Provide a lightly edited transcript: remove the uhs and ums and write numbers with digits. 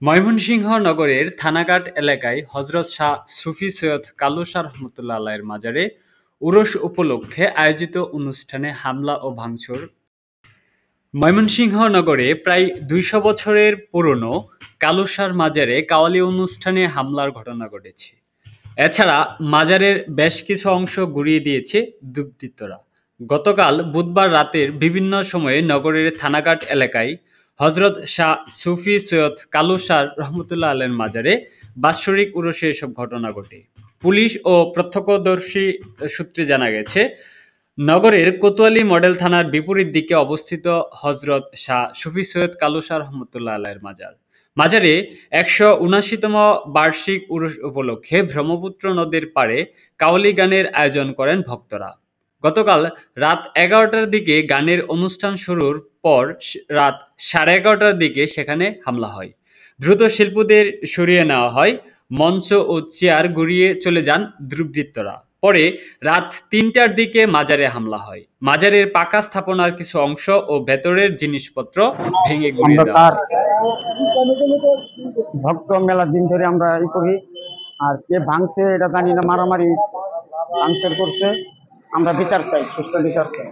ময়মনসিংহ নগরের থানাঘাট এলাকায় হযরত শাহ সুফি সৈয়দ কালু শাহ রহমতুল্লাহ আলাইহির মাজারে উরস উপলক্ষে আয়োজিত অনুষ্ঠানে হামলা ও ভাঙচুর। ময়মনসিংহ নগরে প্রায় ২০০ বছরের পুরনো কালু শাহর মাজারে কাওয়ালি অনুষ্ঠানে হামলার ঘটনা ঘটেছে। এছাড়া মাজারের বেশ কিছু অংশ গুঁড়িয়ে দিয়েছে দুর্বৃত্তরা। গতকাল বুধবার রাতের বিভিন্ন সময়ে নগরের থানাঘাট এলাকায় হযরত শাহ সুফি সৈয়দ কালু শাহ রহমতুল্লাহ আলাইহির মাজারে বাৎসরিক উরসে এসব ঘটনা ঘটে। পুলিশ ও প্রত্যক্ষদর্শী সূত্রে জানা গেছে, নগরের কোতোয়ালি মডেল থানার বিপরীত দিকে অবস্থিত হযরত শাহ সুফি সৈয়দ কালু শাহ রহমতুল্লাহ আলাইহির মাজার। মাজারে ১৭৯তম বার্ষিক উরস উপলক্ষে ব্রহ্মপুত্র নদের পাড়ে কাওয়ালি গানের আয়োজন করেন ভক্তরা। গতকাল রাত ১১টার দিকে গানের অনুষ্ঠান শুরুর পর রাত ১১:৩০টার দিকে সেখানে হামলা হয়। দ্রুত শিল্পীদের সরিয়ে নেওয়া হয়। মঞ্চ ও চেয়ার গুঁড়িয়ে চলে যান দুর্বৃত্তরা। পরে রাত ৩টার দিকে মাজারে হামলা হয়। মাজারের পাকা স্থাপনার কিছু অংশ ও ভেতরের জিনিসপত্র ভেঙে গুঁড়িয়ে দেওয়া হয়। ভক্ত মেলা দিন ধরে আমরা করি, আর কে ভাঙছে এটা জানি না, মারামারি ভাঙচুর করছে। আমরা বিচার চাই, সুষ্ঠু বিচার চাই।